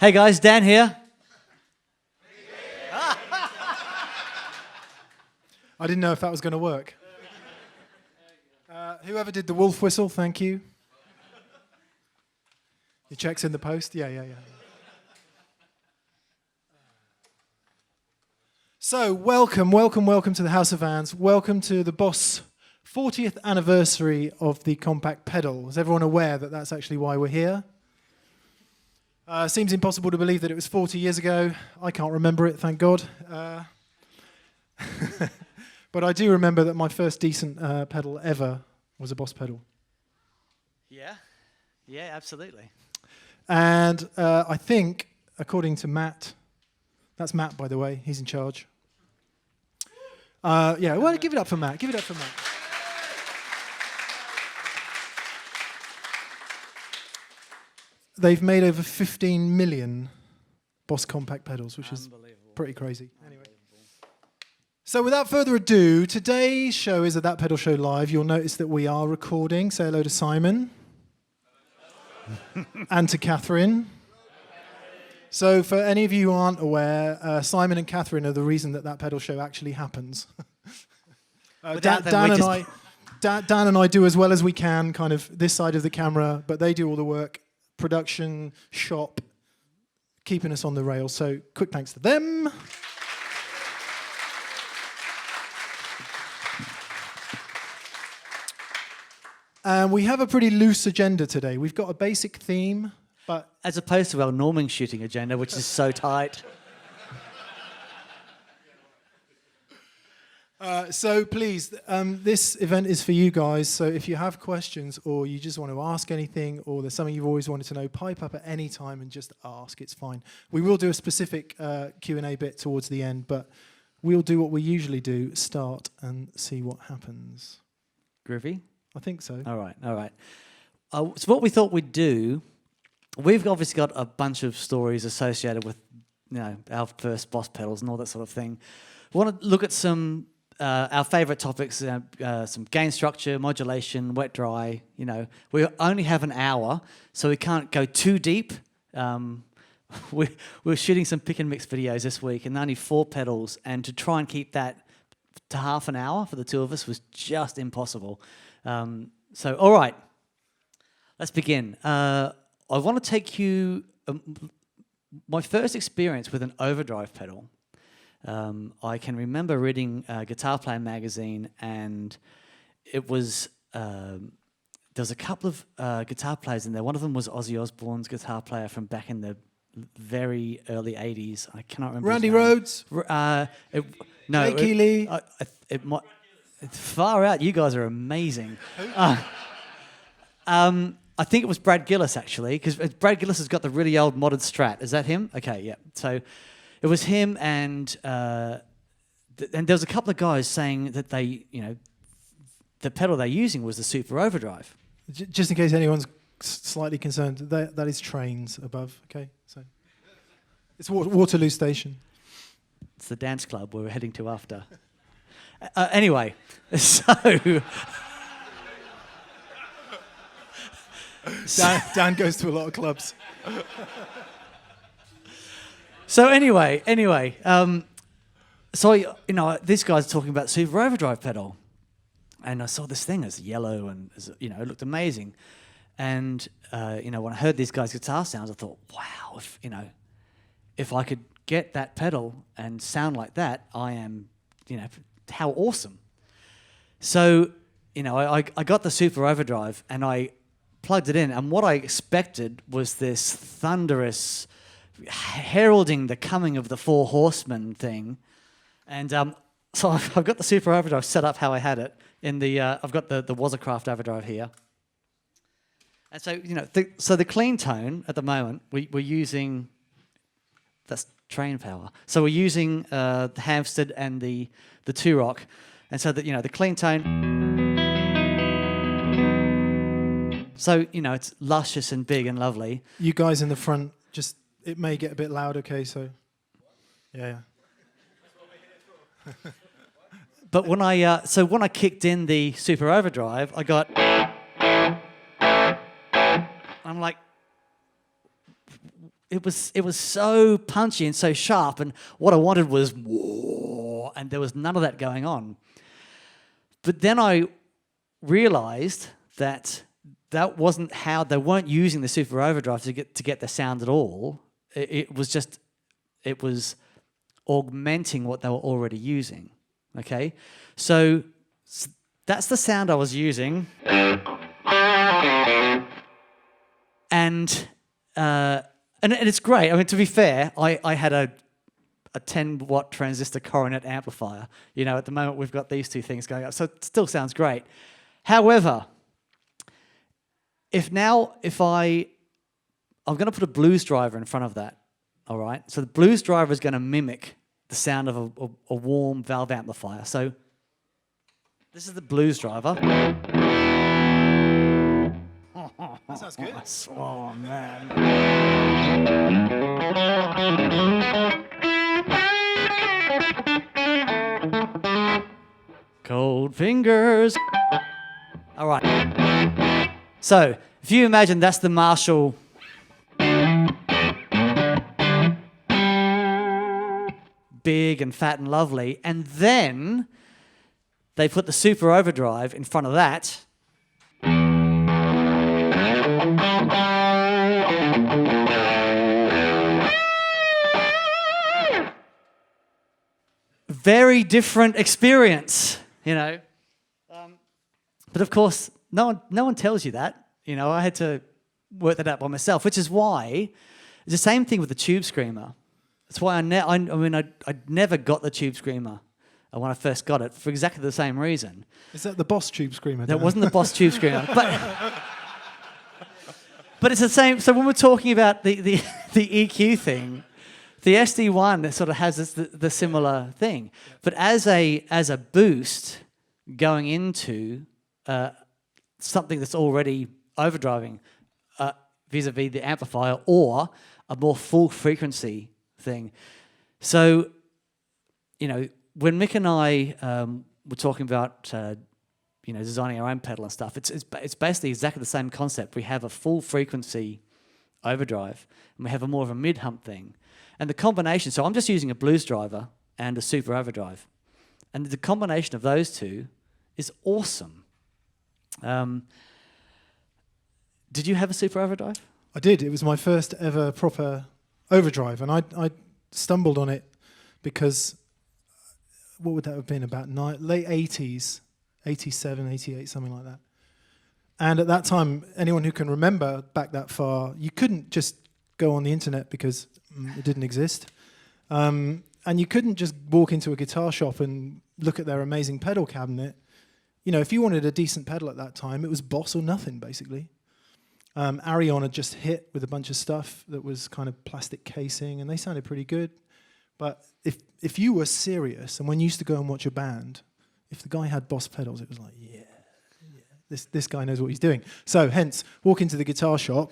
Hey guys, Dan here. I didn't know if that was going to work. Whoever did the wolf whistle, thank you. Your check's in the post? Yeah. So, welcome to the House of Vans. Welcome to the Boss 40th anniversary of the compact pedal. Is everyone aware that that's actually why we're here? Seems impossible to believe that it was 40 years ago. I can't remember it, thank God. But I do remember that my first decent pedal ever was a Boss pedal. Yeah, absolutely. And I think, according to Matt, that's Matt, by the way, he's in charge. Well, give it up for Matt. They've made over 15 million Boss compact pedals, which is pretty crazy. Anyway. So without further ado, today's show is a That Pedal Show Live. You'll notice that we are recording. Say hello to Simon. And to Catherine. So for any of you who aren't aware, Simon and Catherine are the reason that Pedal Show actually happens. Dan and I do as well as we can, kind of this side of the camera, but they do all the work, production, shop, keeping us on the rails. So quick thanks to them. And we have a pretty loose agenda today. We've got a basic theme, but... As opposed to our norming shooting agenda, which is so tight. So please, this event is for you guys. So if you have questions or you just want to ask anything or there's something you've always wanted to know, pipe up at any time and just ask. It's fine. We will do a specific Q&A bit towards the end, but we'll do what we usually do, start and see what happens. Groovy? I think so. All right. So what we thought we'd do, we've obviously got a bunch of stories associated with, our first Boss pedals and all that sort of thing. We want to look at some our favourite topics, some gain structure, modulation, wet dry. We only have an hour, so we can't go too deep. We're shooting some pick and mix videos this week, and only 4 pedals, and to try and keep that to half an hour for the two of us was just impossible. So, all right, let's begin. I want to take you my first experience with an overdrive pedal. I can remember reading Guitar Player magazine, and it was there was a couple of guitar players in there. One of them was Ozzy Osbourne's guitar player from back in the very early '80s. I cannot remember. Randy Rhoads. No, Jake Healy. It might. Far out, you guys are amazing. I think it was Brad Gillis, actually, because Brad Gillis has got the really old modded Strat. Is that him? Okay, yeah. So it was him, and there was a couple of guys saying that they, the pedal they're using was the Super Overdrive. Just in case anyone's slightly concerned, that is trains above, okay? So it's Waterloo Station. It's the dance club we're heading to after. Anyway, so... Dan goes to a lot of clubs. So anyway, this guy's talking about Super Overdrive pedal, and I saw this thing as yellow and it looked amazing, and when I heard these guys' guitar sounds, I thought, wow, if I could get that pedal and sound like that, I am, how awesome. So, I got the Super Overdrive and I plugged it in, and what I expected was this thunderous, heralding the coming of the 4 horsemen thing. And so I've got the Super Overdrive set up how I had it. I've got the Wazacraft Overdrive here. And so, so the clean tone at the moment, we're using, that's train power. So we're using the Hampstead and the Two-Rock. And so that, the clean tone. So, it's luscious and big and lovely. You guys in the front, it may get a bit loud, okay, so. Yeah. But when I kicked in the Super Overdrive, I got... I'm like, it was so punchy and so sharp, and what I wanted was whoa, and there was none of that going on. But then I realized that that wasn't how they weren't using the super overdrive to get the sound at all. It was augmenting what they were already using. Okay, so that's the sound I was using, and it's great. I mean, to be fair, I had a 10-watt transistor coronet amplifier. You know, at the moment we've got these two things going up, so it still sounds great. However, I'm going to put a blues driver in front of that, all right? So the blues driver is going to mimic the sound of a warm valve amplifier. So this is the blues driver. That sounds good. Oh, man. Cold fingers. All right. So if you imagine that's the Marshall big and fat and lovely, and then they put the super overdrive in front of that. Very different experience, you know. But of course, no one tells you that. You know, I had to work that out by myself, which is why it's the same thing with the tube screamer. That's why I never got the tube screamer when I first got it for exactly the same reason. Is that the Boss tube screamer? That wasn't the Boss tube screamer, but it's the same. So when we're talking about the EQ thing, the SD1 sort of has the similar thing. But as a boost going into something that's already overdriving vis-a-vis the amplifier, or a more full frequency thing. So, you know, when Mick and I were talking about designing our own pedal and stuff, it's basically exactly the same concept. We have a full frequency overdrive, and we have a more of a mid-hump thing. And the combination, so I'm just using a blues driver and a super overdrive. And the combination of those two is awesome. Did you have a super overdrive? I did. It was my first ever proper overdrive, and I stumbled on it because, what would that have been, about late 80s, 87, 88, something like that. And at that time, anyone who can remember back that far, you couldn't just go on the internet because it didn't exist. And you couldn't just walk into a guitar shop and look at their amazing pedal cabinet. You know, if you wanted a decent pedal at that time, it was Boss or nothing, basically. Arion had just hit with a bunch of stuff that was kind of plastic casing, and they sounded pretty good. But if you were serious, and when you used to go and watch a band, if the guy had Boss pedals, it was like, yeah, this guy knows what he's doing. So hence, walk into the guitar shop.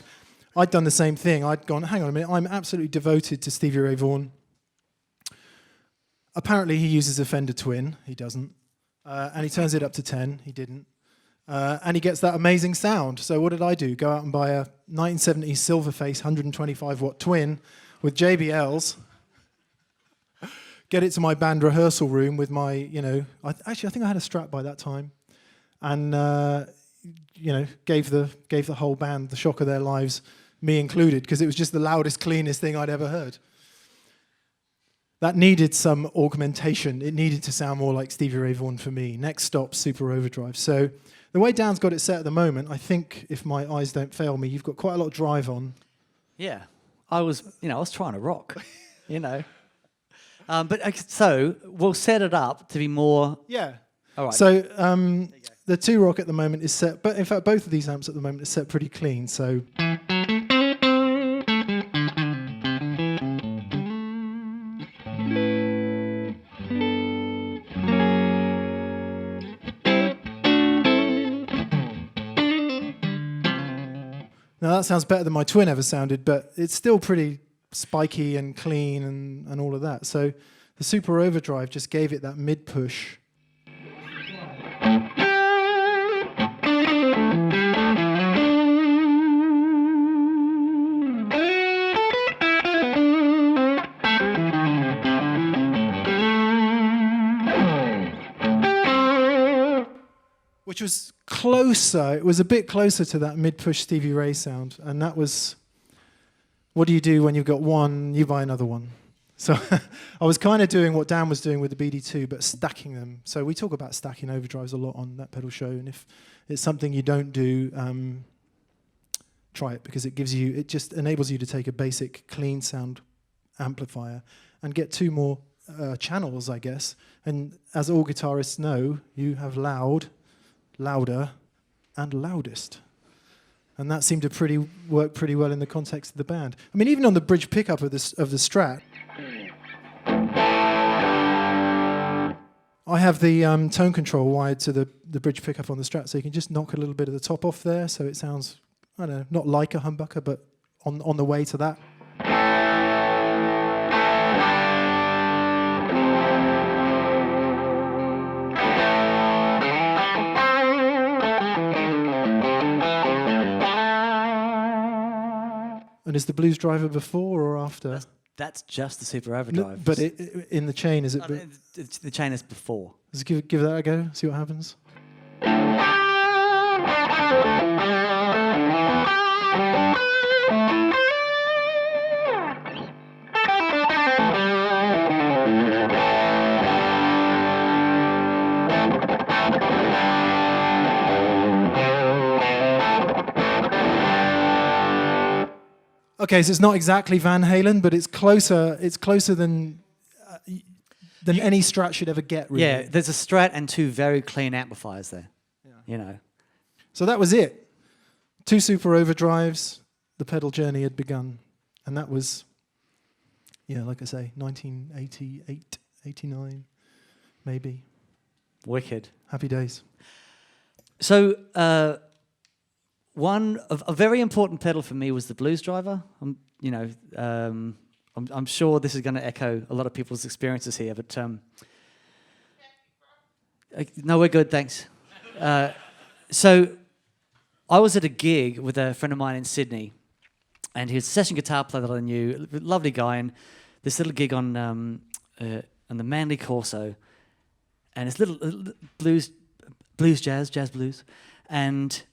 I'd done the same thing. I'd gone, hang on a minute, I'm absolutely devoted to Stevie Ray Vaughan. Apparently he uses a Fender Twin. He doesn't. And he turns it up to 10. He didn't. And he gets that amazing sound. So what did I do? Go out and buy a 1970s Silverface 125-watt Twin with JBLs. Get it to my band rehearsal room with my, I think I had a Strat by that time. And, gave the whole band the shock of their lives, me included, because it was just the loudest, cleanest thing I'd ever heard. That needed some augmentation. It needed to sound more like Stevie Ray Vaughan for me. Next stop, super overdrive. So the way Dan's got it set at the moment, I think, if my eyes don't fail me, you've got quite a lot of drive on. Yeah, I was trying to rock, So we'll set it up to be more. Yeah. All right. So the 2-Rock at the moment is set, but in fact both of these amps at the moment are set pretty clean. So. Now that sounds better than my Twin ever sounded, but it's still pretty spiky and clean and all of that. So the super overdrive just gave it that mid push. which was closer. It was a bit closer to that mid-push Stevie Ray sound, and that was, what do you do when you've got one? You buy another one. So I was kind of doing what Dan was doing with the BD2, but stacking them. So we talk about stacking overdrives a lot on that pedal show, and if it's something you don't do, try it, because it just enables you to take a basic clean sound amplifier and get two more channels, I guess. And as all guitarists know, you have loud, louder, and loudest. And that seemed to work pretty well in the context of the band. I mean, even on the bridge pickup of the Strat, I have the tone control wired to the bridge pickup on the Strat, so you can just knock a little bit of the top off there, so it sounds, I don't know, not like a humbucker, but on the way to that. And is the Blues Driver before or after? That's just the Super Overdrive. But in the chain, is it? The chain is before. Let's give that a go, see what happens. Okay, so it's not exactly Van Halen, but it's closer. It's closer than any Strat should ever get. Really. Yeah, there's a Strat and two very clean amplifiers there. Yeah. You know. So that was it. 2 Super Overdrives. The pedal journey had begun, and that was, yeah, like I say, 1988, 89, maybe. Wicked. Happy days. So. A very important pedal for me was the Blues Driver. I'm sure this is going to echo a lot of people's experiences here, but no, we're good, thanks. So I was at a gig with a friend of mine in Sydney, and he was a session guitar player that I knew, lovely guy, and this little gig on the Manly Corso, and it's little blues, jazz blues, and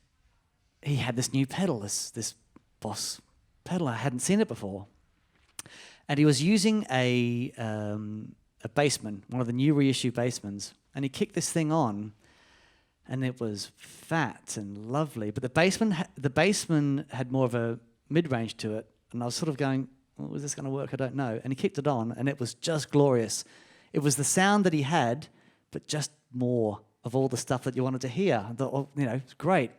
he had this new pedal, this Boss pedal. I hadn't seen it before. And he was using a Bassman, one of the new reissue Bassmans, and he kicked this thing on, and it was fat and lovely. But the Bassman had more of a mid-range to it, and I was sort of going, well, is this going to work? I don't know. And he kicked it on, and it was just glorious. It was the sound that he had, but just more of all the stuff that you wanted to hear. It's great.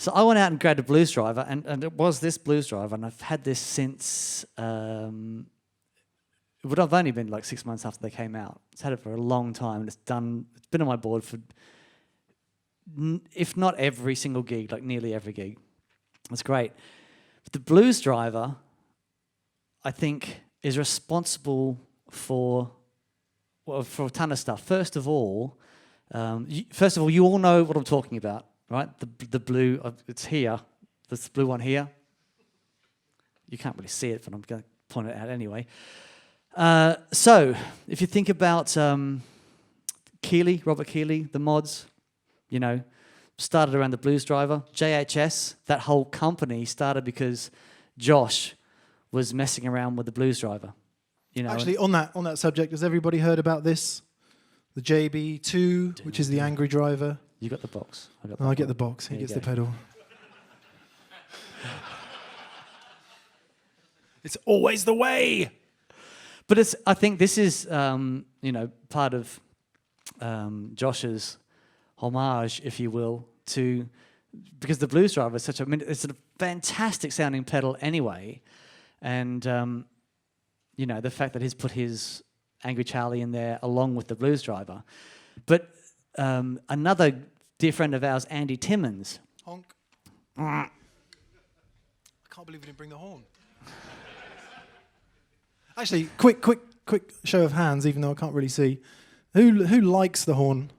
So I went out and grabbed a Blues Driver, and it was this Blues Driver, and I've had this since, it would have only been like 6 months after they came out. It's had it for a long time, and it's been on my board for, if not every single gig, like nearly every gig. It's great. But the Blues Driver, I think, is responsible for a ton of stuff. First of all, you all know what I'm talking about. Right, the blue, it's here. There's the blue one here. You can't really see it, but I'm going to point it out anyway. So, if you think about Robert Keeley, the mods, started around the Blues Driver. JHS, that whole company started because Josh was messing around with the Blues Driver. Actually, on that subject, has everybody heard about this? The JB-2, which is the Angry Driver. You got the box. I get the box. He gets the pedal. It's always the way. But I think this is, part of Josh's homage, if you will, because the Blues Driver is it's a fantastic sounding pedal anyway, and the fact that he's put his Angry Charlie in there along with the Blues Driver, but. Another dear friend of ours, Andy Timmons. Honk. I can't believe we didn't bring the horn. Actually, quick show of hands, even though I can't really see. Who likes the horn?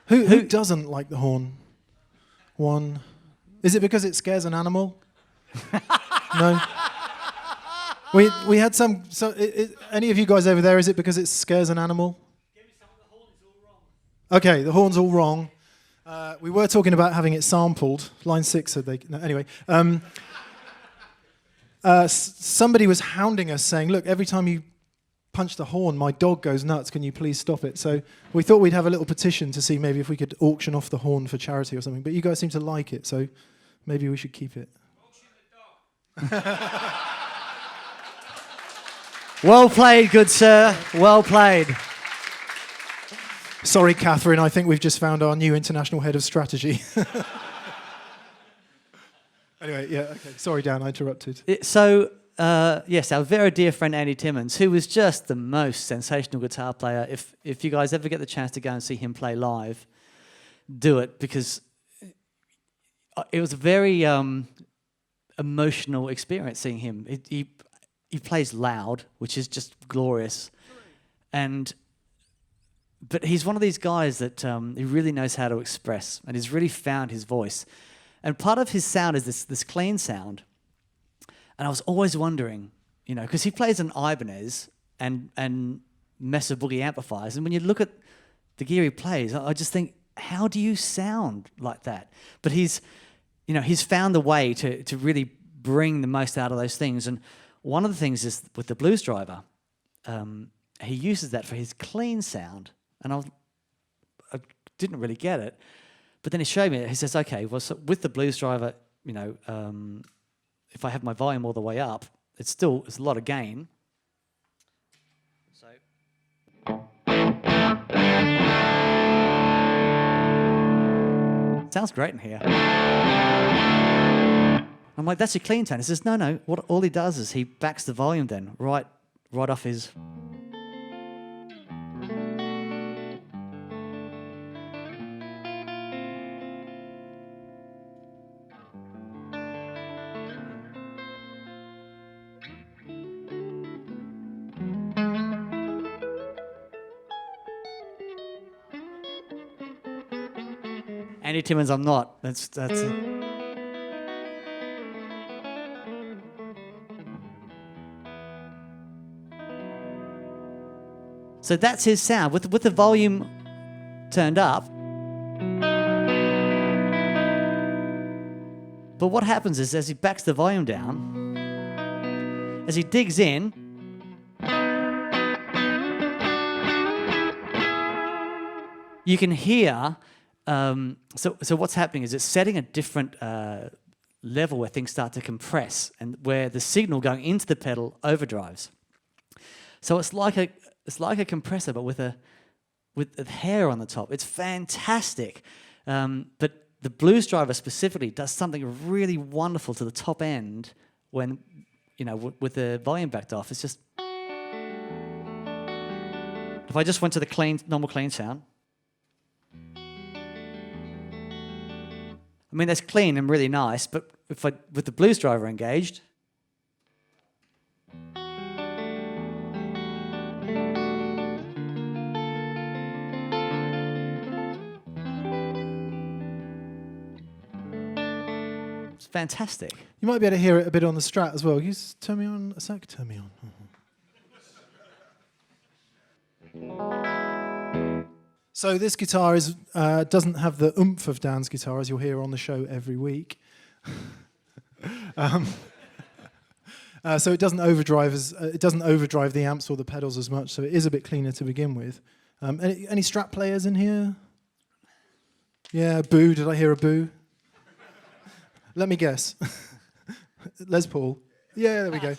Who doesn't like the horn? One. Is it because it scares an animal? No. We had some. So any of you guys over there? Is it because it scares an animal? Okay, the horn's all wrong. We were talking about having it sampled. Line 6 said they... No, anyway. Somebody was hounding us saying, look, every time you punch the horn, my dog goes nuts. Can you please stop it? So we thought we'd have a little petition to see maybe if we could auction off the horn for charity or something. But you guys seem to like it, so maybe we should keep it. Auction the dog. Well played, good sir. Well played. Sorry, Catherine, I think we've just found our new international head of strategy. Anyway, yeah, okay. Sorry, Dan, I interrupted. Yes, our very dear friend Andy Timmons, who was just the most sensational guitar player. If you guys ever get the chance to go and see him play live, do it, because it was a very emotional experience seeing him. He plays loud, which is just glorious, but he's one of these guys that he really knows how to express, and he's really found his voice. And part of his sound is this clean sound. And I was always wondering, because he plays an Ibanez and Mesa Boogie amplifiers, and when you look at the gear he plays, I just think, how do you sound like that? But he's found the way to really bring the most out of those things. And one of the things is with the Blues Driver, he uses that for his clean sound. And I didn't really get it. But then he showed me, he says, okay, well, so with the Blues Driver, if I have my volume all the way up, it's a lot of gain. So it sounds great in here. I'm like, that's your clean tone. He says, no. All he does is he backs the volume then, right off his... Andy Timmons, I'm not. That's it. So that's his sound with the volume turned up. But what happens is, as he backs the volume down, as he digs in, you can hear. So what's happening is it's setting a different level where things start to compress and where the signal going into the pedal overdrives. So it's like a compressor, but with hair on the top. It's fantastic. But the Blues Driver specifically does something really wonderful to the top end when, with the volume backed off. It's just... If I just went to the normal clean sound, I mean, that's clean and really nice, but with the Blues Driver engaged, it's fantastic. You might be able to hear it a bit on the Strat as well. Can you just turn me on a sec? Turn me on. So this guitar doesn't have the oomph of Dan's guitar, as you'll hear on the show every week. So it doesn't overdrive the amps or the pedals as much. So it is a bit cleaner to begin with. Any Strat players in here? Yeah, boo. Did I hear a boo? Let me guess. Les Paul. Yeah, there we go.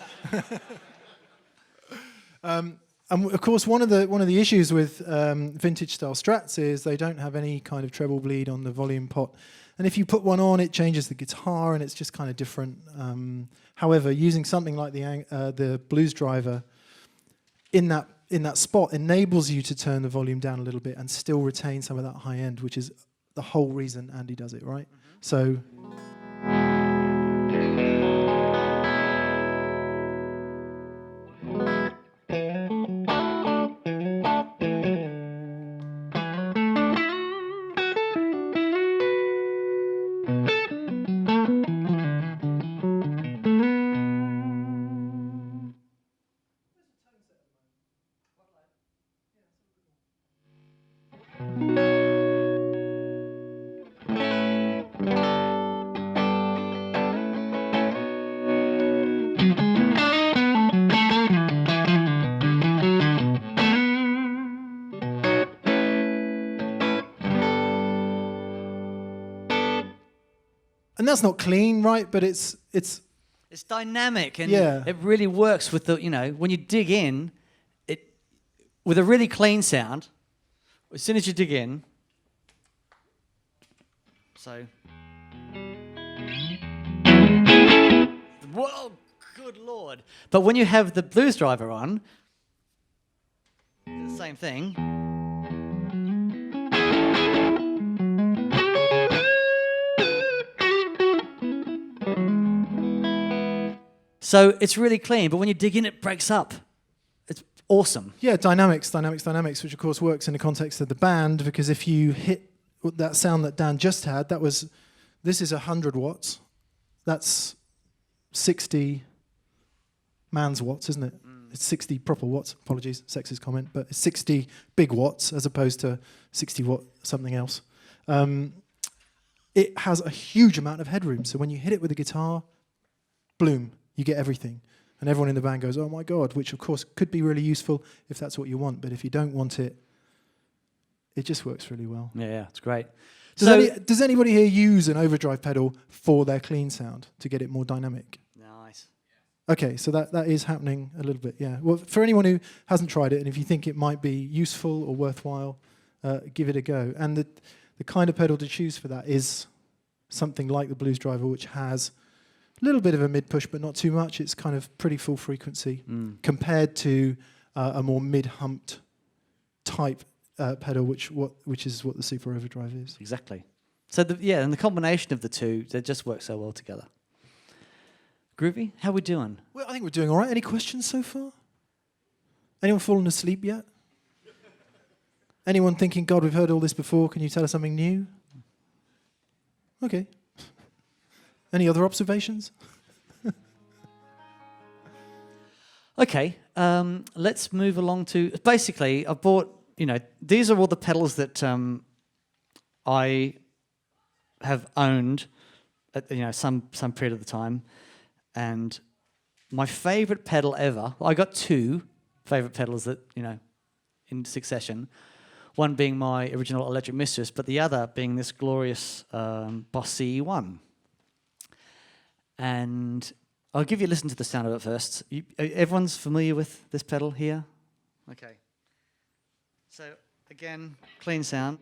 And of course, one of the issues with vintage style Strats is they don't have any kind of treble bleed on the volume pot, and if you put one on, it changes the guitar, and it's just kind of different. However, using something like the Blues Driver in that spot enables you to turn the volume down a little bit and still retain some of that high end, which is the whole reason Andy does it, right? Mm-hmm. So. And that's not clean, right? But it's dynamic, and Yeah. it really works with the, when you dig in, with a really clean sound, as soon as you dig in, so, whoa, good Lord. But when you have the blues driver on, the same thing. So it's really clean, but when you dig in, it breaks up. It's awesome. Yeah, dynamics, which of course works in the context of the band, because if you hit that sound that Dan just had, this is 100 watts. That's 60 man's watts, isn't it? It's 60 proper watts. Apologies, sexist comment, but it's 60 big watts as opposed to 60 watt something else. It has a huge amount of headroom, so when you hit it with a guitar, bloom, you get everything. And everyone in the band goes, oh my God, which of course could be really useful if that's what you want, but if you don't want it, it just works really well. Yeah, it's great. Does anybody here use an overdrive pedal for their clean sound to get it more dynamic? Nice. Okay, so that is happening a little bit, yeah. Well, for anyone who hasn't tried it, and if you think it might be useful or worthwhile, give it a go. And the kind of pedal to choose for that is something like the Blues Driver, which has a little bit of a mid-push, but not too much. It's kind of pretty full frequency compared to a more mid-humped type pedal, which is what the Super Overdrive is. Exactly. So, and the combination of the two, they just work so well together. Groovy, how we doing? Well, I think we're doing all right. Any questions so far? Anyone fallen asleep yet? Anyone thinking, God, we've heard all this before, can you tell us something new? Okay. Any other observations? Okay, let's move along to... Basically, I bought, these are all the pedals that I have owned at, some period of the time. And my favourite pedal ever... Well, I got two favourite pedals that, in succession. One being my original Electric Mistress, but the other being this glorious Boss CE-1. And I'll give you a listen to the sound of it first. Everyone's familiar with this pedal here? Okay. So, again, clean sound.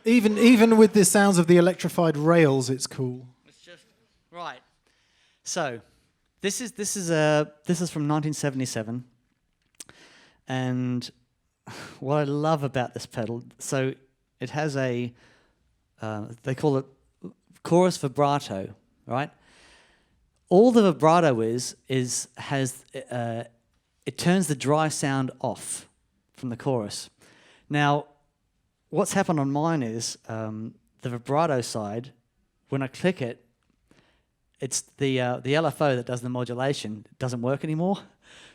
Even with the sounds of the electrified rails, it's cool. It's just right. So, this is from 1977, and what I love about this pedal, so it has a they call it chorus vibrato, right? All the vibrato it turns the dry sound off from the chorus. Now, what's happened on mine is the vibrato side, when I click it, it's the LFO that does the modulation doesn't work anymore.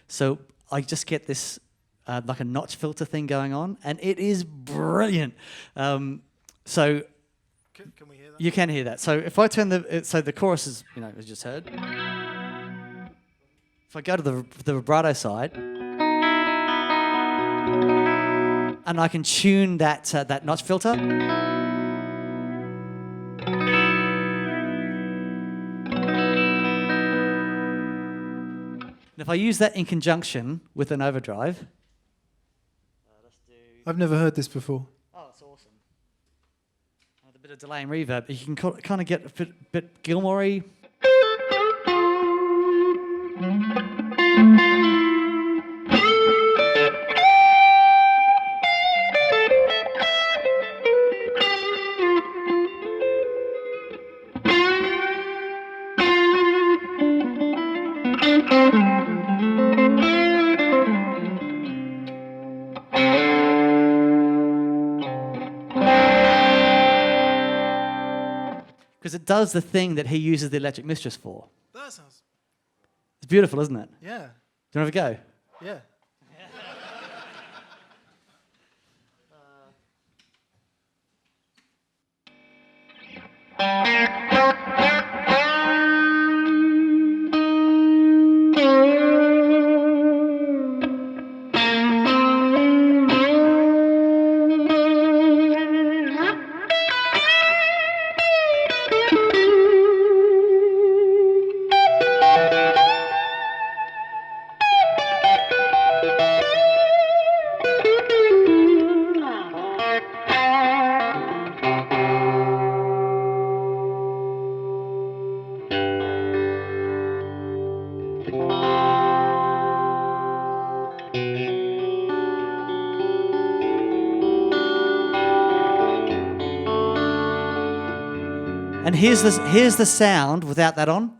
So I just get this like a notch filter thing going on, and it is brilliant. So Can we hear that? you can hear that. So if I turn the chorus is, as you just heard. If I go to the vibrato side, and I can tune that notch filter. And if I use that in conjunction with an overdrive, let's do. I've never heard this before. Oh, it's awesome. With a bit of delay and reverb, you can kind of get a bit Gilmore-y. because it does the thing that he uses the electric mistress for. That sounds... It's beautiful, isn't it? Yeah. Do you want to have a go? Yeah. And here's the sound without that on.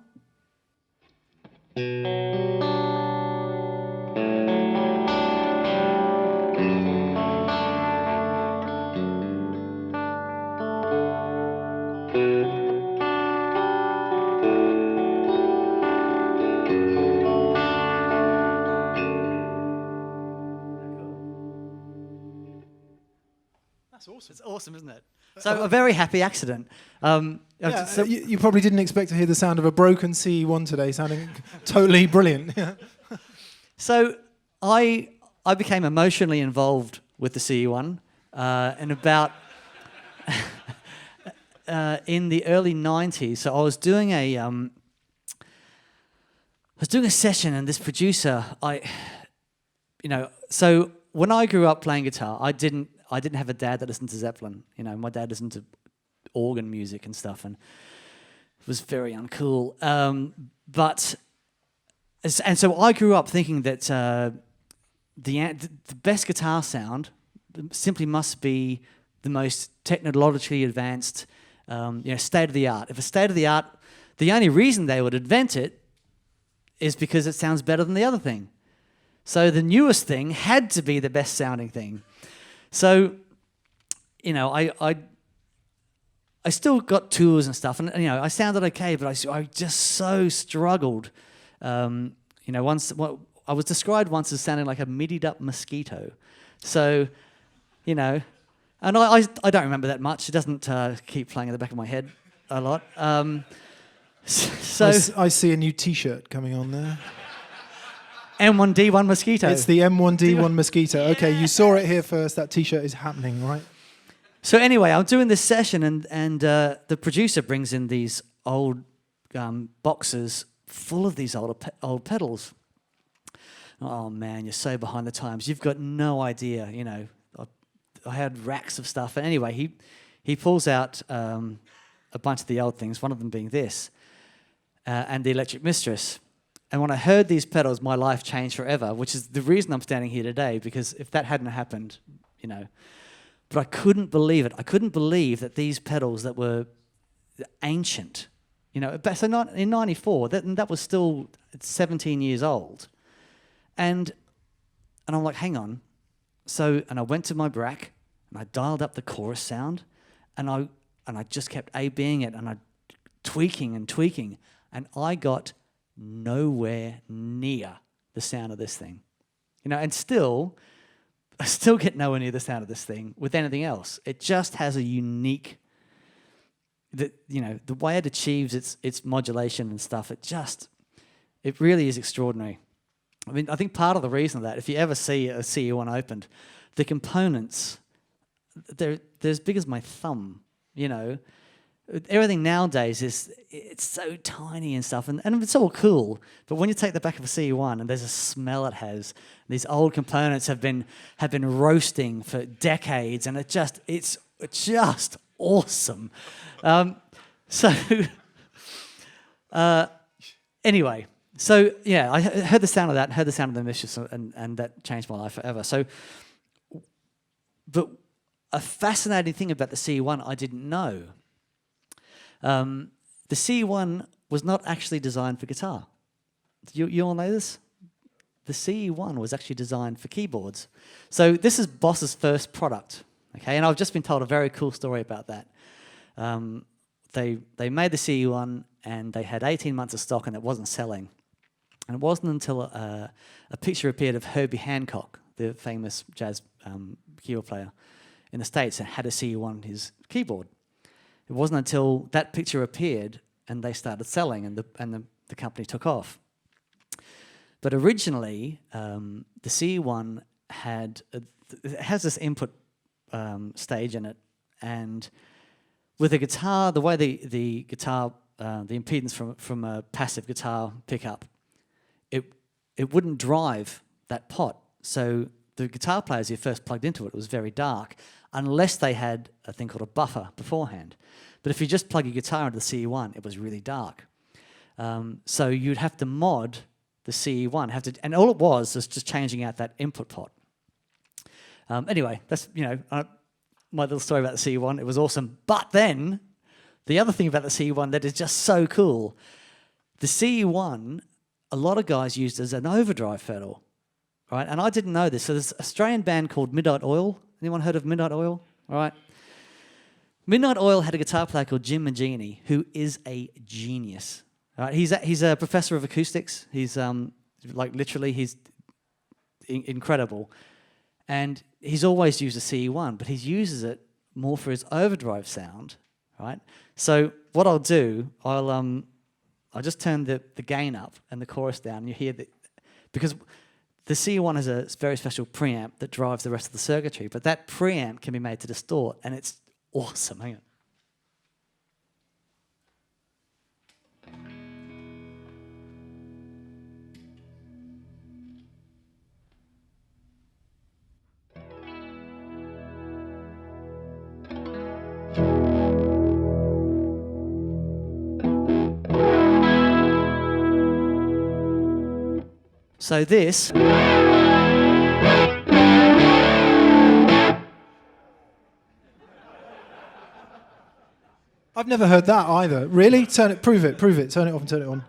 That's awesome. It's awesome, isn't it? So a very happy accident. Yeah, So- you probably didn't expect to hear the sound of a broken CE-1 today, sounding totally brilliant. So I became emotionally involved with the CE-1 in about in the early 90s. So I was doing a session, and this producer, so when I grew up playing guitar, I didn't have a dad that listened to Zeppelin. You know, my dad listened to organ music and stuff, and it was very uncool. So I grew up thinking that the best guitar sound simply must be the most technologically advanced, state of the art. If a state of the art, the only reason they would invent it is because it sounds better than the other thing. So the newest thing had to be the best sounding thing. So, I still got tours and stuff, and I sounded okay, but I just so struggled. Once I was described once as sounding like a middied up mosquito. So, and I don't remember that much. It doesn't keep playing in the back of my head a lot. So I see a new T-shirt coming on there. M1D1 mosquito. It's the M1D1 mosquito. Okay, you saw it here first. That T-shirt is happening, right? So anyway, I'm doing this session, and the producer brings in these old boxes full of these old pedals. Oh man, you're so behind the times. You've got no idea. I had racks of stuff. And anyway, he pulls out a bunch of the old things. One of them being this, and the Electric Mistress. And when I heard these pedals, my life changed forever, which is the reason I'm standing here today, because if that hadn't happened, But I couldn't believe it. I couldn't believe that these pedals that were ancient, so not in 94, that was still 17 years old. And I'm like, hang on. And I went to my Brack, and I dialed up the chorus sound, and I just kept A-Bing it, and I tweaking, and I got nowhere near the sound of this thing. And I still get nowhere near the sound of this thing with anything else. It just has a unique, the way it achieves its modulation and stuff, it really is extraordinary. I mean, I think part of the reason of that, if you ever see a CE-1 opened, the components, they're as big as my thumb, Everything nowadays it's so tiny and stuff, and it's all cool. But when you take the back of a CE-1 and there's a smell it has, these old components have been roasting for decades, and it's just awesome. Anyway, so yeah, I heard the sound of that, heard the sound of the Mistress, and that changed my life forever. So, but a fascinating thing about the CE-1 I didn't know. The CE-1 was not actually designed for guitar. You all know this? The CE-1 was actually designed for keyboards. So this is Boss's first product, okay? And I've just been told a very cool story about that. they made the CE-1 and they had 18 months of stock and it wasn't selling. And it wasn't until a picture appeared of Herbie Hancock, the famous jazz keyboard player in the States, and had a CE-1 on his keyboard. It wasn't until that picture appeared and they started selling and the company took off. But originally, the CE-1 has this input stage in it, and with a guitar, the way the guitar, the impedance from a passive guitar pickup, it wouldn't drive that pot. So the guitar players who first plugged into it was very dark, unless they had a thing called a buffer beforehand. But if you just plug your guitar into the CE-1, it was really dark. So you'd have to mod the CE-1, and all it was just changing out that input pot. Anyway, that's my little story about the CE-1. It was awesome. But then, the other thing about the CE-1 that is just so cool, the CE-1, a lot of guys used as an overdrive pedal, right? And I didn't know this. So there's an Australian band called Midnight Oil. Anyone heard of Midnight Oil? All right. Midnight Oil had a guitar player called Jim Magini, who is a genius. Right? He's a professor of acoustics. He's literally, he's incredible. And he's always used a CE-1, but he uses it more for his overdrive sound, right? So what I'll do, I'll just turn the gain up and the chorus down, and you hear because the CE-1 has a very special preamp that drives the rest of the circuitry, but that preamp can be made to distort, and it's awesome. Hang on. So this I've never heard that either. Really? Prove it. Turn it off and turn it on.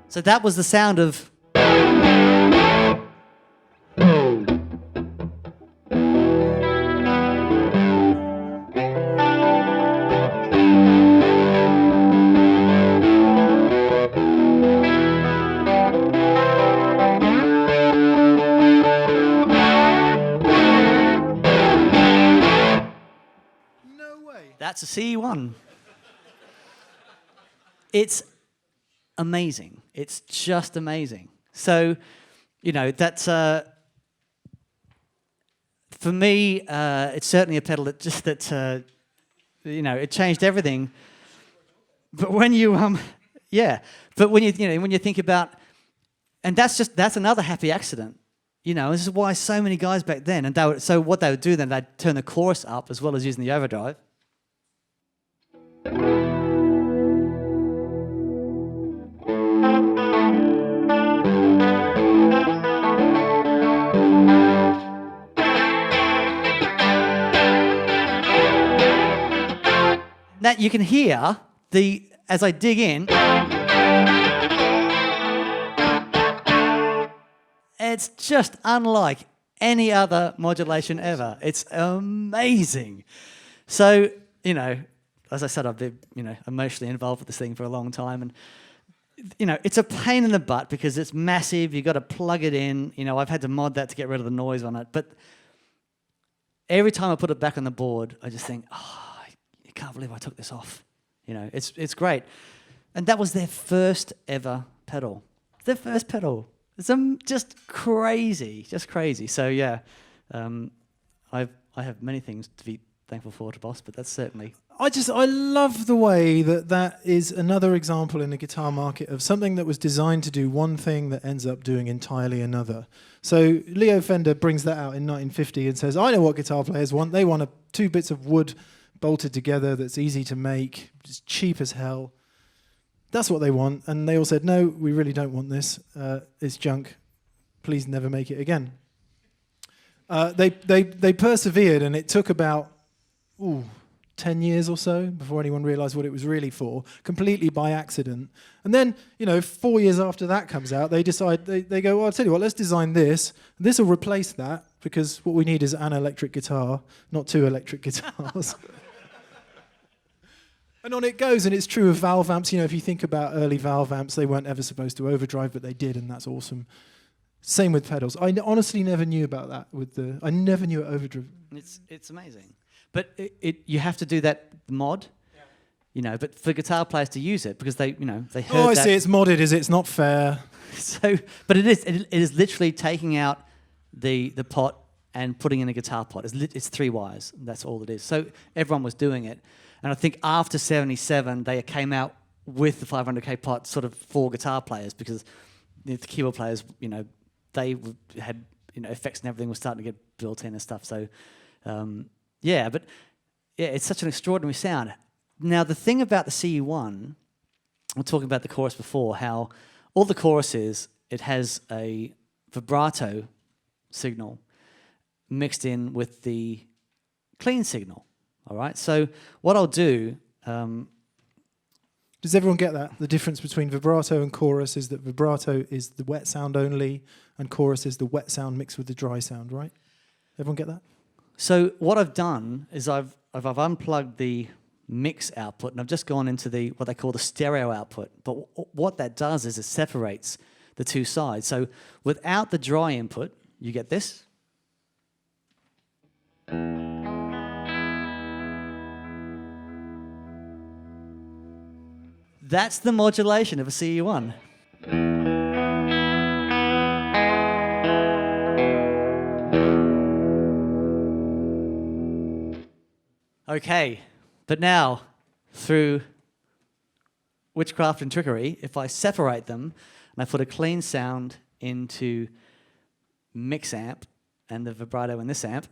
So that was the sound of. That's a CE-1. It's amazing. It's just amazing. So, that's for me. It's certainly a pedal that it changed everything. But when you but when you think about, and that's another happy accident. This is why so many guys back then, and so what they would do then, they'd turn the chorus up as well as using the overdrive. That you can hear as I dig in, it's just unlike any other modulation ever. It's amazing. So, as I said, I've been, emotionally involved with this thing for a long time, and it's a pain in the butt because it's massive. You've got to plug it in. I've had to mod that to get rid of the noise on it, but every time I put it back on the board, I just think, I can't believe I took this off. It's great, and that was their first ever pedal. Their first pedal. It's just crazy, So yeah, I have many things to be thankful for to Boss, but that's certainly. I love the way that is another example in the guitar market of something that was designed to do one thing that ends up doing entirely another. So Leo Fender brings that out in 1950 and says, I know what guitar players want. They want two bits of wood bolted together that's easy to make, just cheap as hell. That's what they want. And they all said, no, we really don't want this. It's junk. Please never make it again. They persevered, and it took about 10 years or so before anyone realised what it was really for, completely by accident. And then, 4 years after that comes out, they decide, they go, well, I'll tell you what, let's design this. This will replace that, because what we need is an electric guitar, not 2 electric guitars. And on it goes, and it's true of valve amps. If you think about early valve amps, they weren't ever supposed to overdrive, but they did, and that's awesome. Same with pedals. I honestly never knew about that I never knew it overdrive. It's amazing. But you have to do that mod, but for guitar players to use it, because they heard that. Oh, I see, it's modded, is it? It's not fair. But it is literally taking out the pot and putting in a guitar pot. It's 3 wires. That's all it is. So everyone was doing it. And I think after 77, they came out with the 500k pot sort of for guitar players, because the keyboard players, they had, effects and everything was starting to get built in and stuff. So, it's such an extraordinary sound. Now, the thing about the CE-1, we're talking about the chorus before, how all the choruses, it has a vibrato signal mixed in with the clean signal. All right, so what I'll do... Does everyone get that? The difference between vibrato and chorus is that vibrato is the wet sound only, and chorus is the wet sound mixed with the dry sound, right? Everyone get that? So what I've done is I've unplugged the mix output, and I've just gone into what they call the stereo output. But what that does is it separates the 2 sides. So without the dry input, you get this. That's the modulation of a CE-1. Okay, but now, through witchcraft and trickery, if I separate them and I put a clean sound into mix amp and the vibrato in this amp,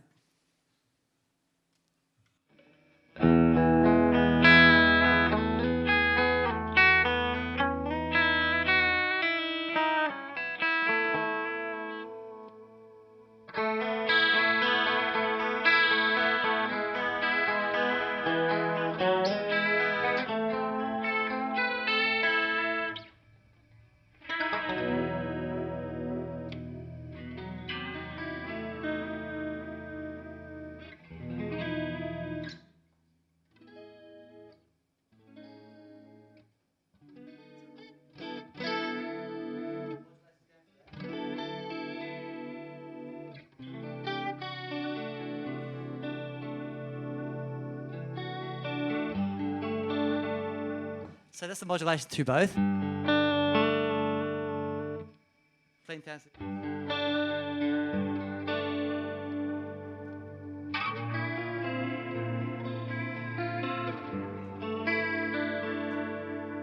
so that's the modulation to both. Fantastic.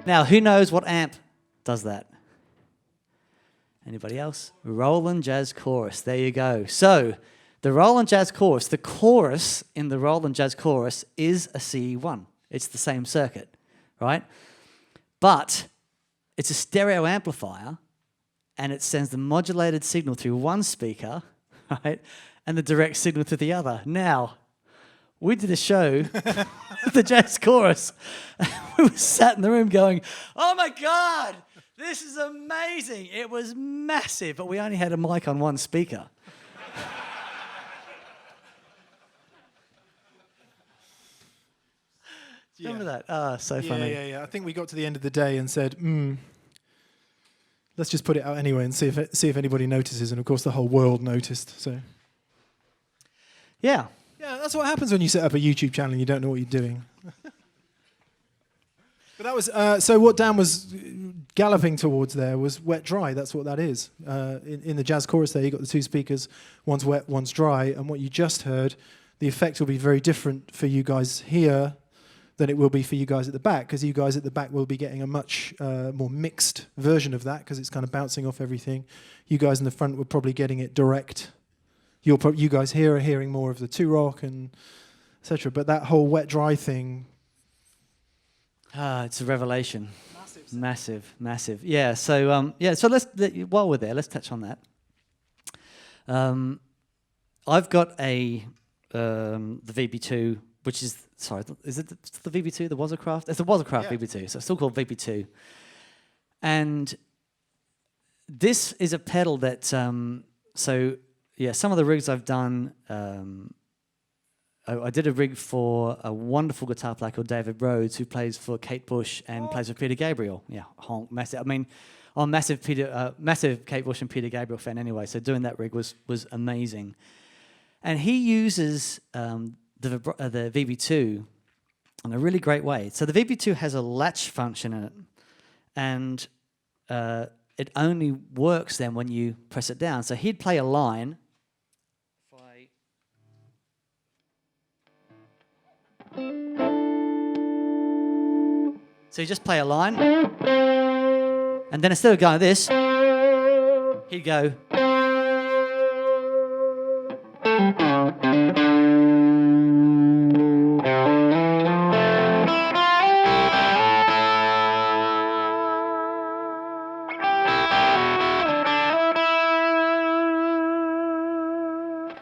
Now, who knows what amp does that? Anybody else? Roland Jazz Chorus. There you go. So, the Roland Jazz Chorus, the chorus in the Roland Jazz Chorus is a CE-1. It's the same circuit, right? But it's a stereo amplifier, and it sends the modulated signal through one speaker, right, and the direct signal to the other. Now, we did a show, the Jazz Chorus, and we were sat in the room going, oh my God, this is amazing. It was massive, but we only had a mic on one speaker. Remember that? Ah, so funny. Yeah. I think we got to the end of the day and said, let's just put it out anyway and see if anybody notices. And of course, the whole world noticed. So, yeah, that's what happens when you set up a YouTube channel and you don't know what you're doing. But that was so. What Dan was galloping towards there was wet dry. That's what that is. In the Jazz Chorus, there you got the 2 speakers. One's wet, one's dry. And what you just heard, the effect will be very different for you guys here than it will be for you guys at the back, because you guys at the back will be getting a much more mixed version of that, because it's kind of bouncing off everything. You guys in the front were probably getting it direct. You guys here are hearing more of the 2-rock and etc. But that whole wet-dry thing... it's a revelation. Massive. Yeah, so, so while we're there, let's touch on that. I've got the VB-2 which is, sorry, is it the VB2, the Watercraft? It's the Watercraft Yeah. VB2, so it's still called VB2. And this is a pedal that, so yeah, some of the rigs I've done, I did a rig for a wonderful guitar player called David Rhodes, who plays for Kate Bush and plays with Peter Gabriel. Yeah, honk, massive. I mean, I'm a massive Kate Bush and Peter Gabriel fan anyway, so doing that rig was amazing. And he uses the VB2 in a really great way. So the VB2 has a latch function in it, and it only works then when you press it down. So he'd play a line. So you just play a line, and then instead of going like this, he'd go.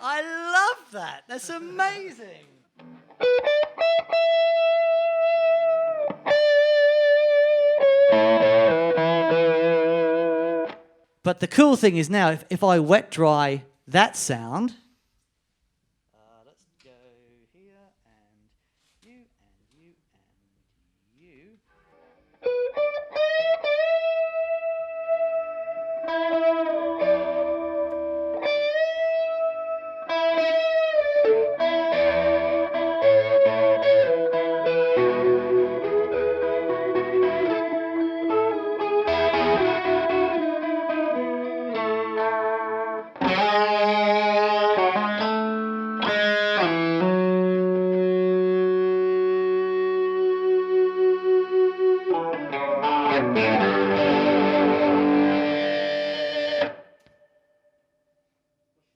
I love that. That's amazing. But the cool thing is now, if I wet dry that sound, let's go here, and you, and you, and you.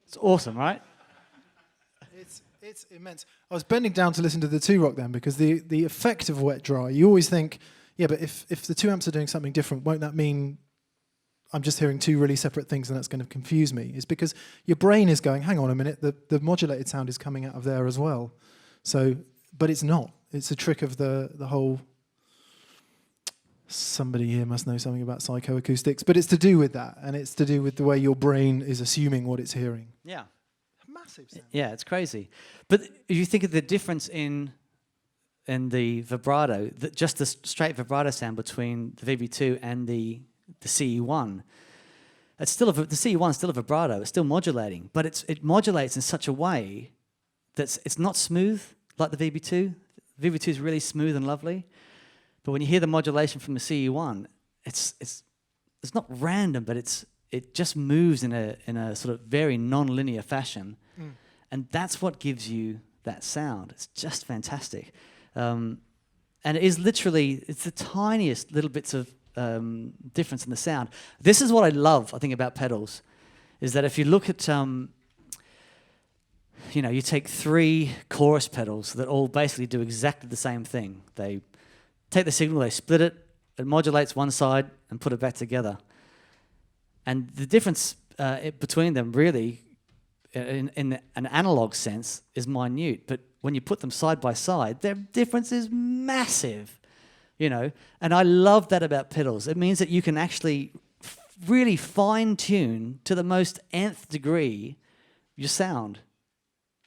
It's awesome, right? It's immense. I was bending down to listen to the 2 Rock then, because the effect of wet dry, you always think, yeah, but if the 2 amps are doing something different, won't that mean I'm just hearing 2 really separate things and that's going to confuse me? It's because your brain is going, hang on a minute, the modulated sound is coming out of there as well. So, but it's not. It's a trick of the whole... Somebody here must know something about psychoacoustics, but it's to do with that, and it's to do with the way your brain is assuming what it's hearing. Yeah. Massive sound. Yeah, it's crazy. But if you think of the difference in the vibrato, just the straight vibrato sound between the VB2 and the CE-1, it's still the CE-1 is still a vibrato. It's still modulating, but it modulates in such a way that it's not smooth like the VB2. The VB2 is really smooth and lovely. But when you hear the modulation from the CE-1, it's not random, but it just moves in a sort of very non-linear fashion, and that's what gives you that sound. It's just fantastic, and it is literally it's the tiniest little bits of difference in the sound. This is what I love, I think, about pedals, is that if you look at you take 3 chorus pedals that all basically do exactly the same thing. They take the signal, they split it, it modulates one side and put it back together. And the difference between them really, in an analog sense, is minute. But when you put them side by side, their difference is massive, And I love that about pedals. It means that you can actually really fine-tune to the most nth degree your sound.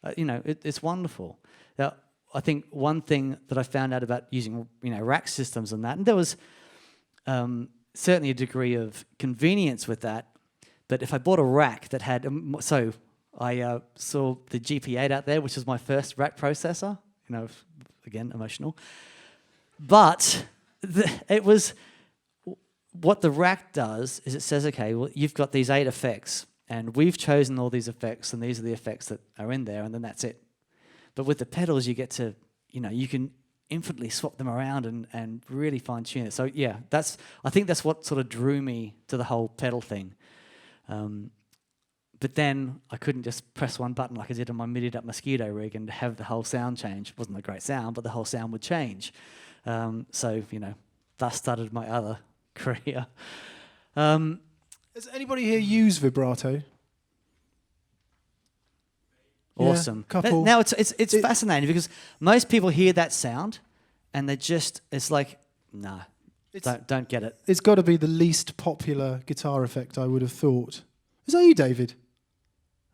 It's wonderful. Now, I think one thing that I found out about using, rack systems and that, and there was certainly a degree of convenience with that, but if I bought a rack that had, I saw the GP8 out there, which was my first rack processor, again, emotional, but it was, what the rack does is it says, okay, well, you've got these 8 effects, and we've chosen all these effects, and these are the effects that are in there, and then that's it. But with the pedals, you get to, you can infinitely swap them around and really fine-tune it. So, yeah, I think that's what sort of drew me to the whole pedal thing. But then I couldn't just press one button like I did on my MIDI-up Mosquito rig and have the whole sound change. It wasn't a great sound, but the whole sound would change. So, thus started my other career. Does anybody here use vibrato? Awesome. couple. Now it's fascinating because most people hear that sound and it's like, no, don't get it. It's got to be the least popular guitar effect, I would have thought. Is that you, David?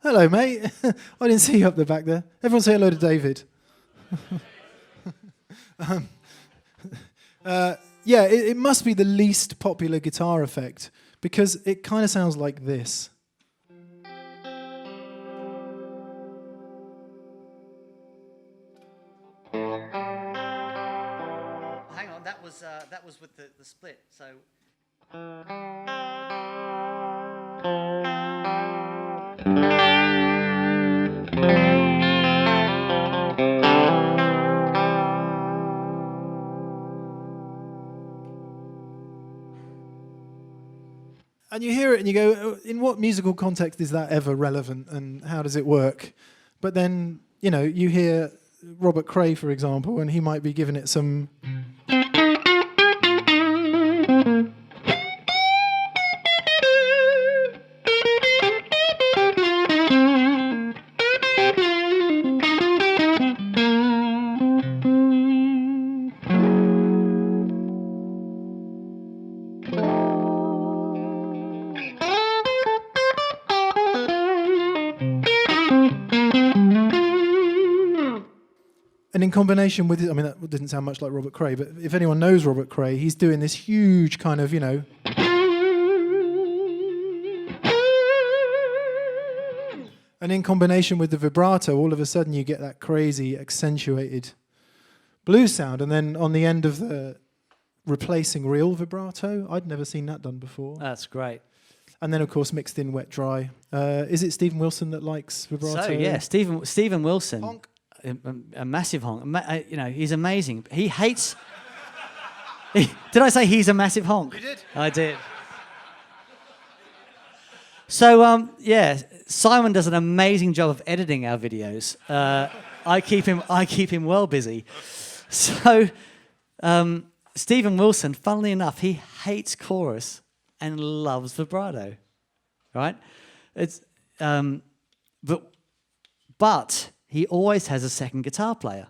Hello, mate. I didn't see you up the back there. Everyone say hello to David. It must be the least popular guitar effect because it kind of sounds like this. Hang on, that was with the split. So. And you hear it and you go, in what musical context is that ever relevant and how does it work? But then, you hear Robert Cray, for example, and he might be giving it some... And in combination with it, I mean, that didn't sound much like Robert Cray, but if anyone knows Robert Cray, he's doing this huge kind of, And in combination with the vibrato, all of a sudden you get that crazy, accentuated blues sound. And then on the end of the replacing real vibrato, I'd never seen that done before. That's great. And then, of course, mixed in wet, dry. Is it Stephen Wilson that likes vibrato? So, yeah, Stephen Wilson. Honk. A massive honk. He's amazing. He hates... Did I say he's a massive honk? You did. I did. So, Simon does an amazing job of editing our videos. I keep him well busy. So, Stephen Wilson, funnily enough, he hates chorus and loves vibrato, right? It's but he always has a second guitar player.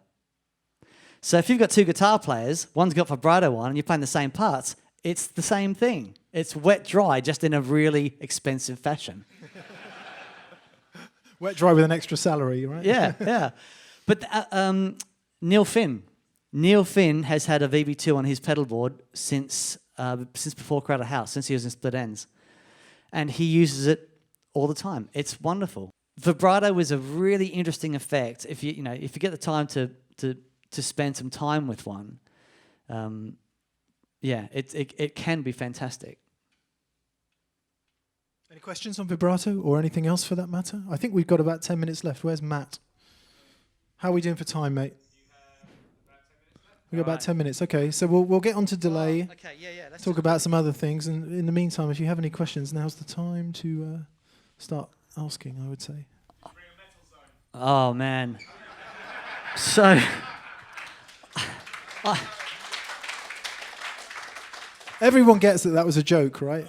So if you've got two guitar players, one's got vibrato on, and you're playing the same parts, it's the same thing. It's wet dry, just in a really expensive fashion. Wet dry with an extra salary, right? Yeah. But Neil Finn has had a VB2 on his pedal board since before Crowded House, since he was in Split Ends, and he uses it all the time. It's wonderful. Vibrato is a really interesting effect if you get the time to spend some time with one. It can be fantastic. Any questions on vibrato or anything else for that matter? I think we've got about 10 minutes left. Where's Matt? How are we doing for time, mate? We've got about 10 minutes. Okay, so we'll get on to delay. Okay, yeah. Let's talk about some other things. And in the meantime, if you have any questions, now's the time to start asking, I would say. Oh, man. So... Everyone gets that was a joke, right?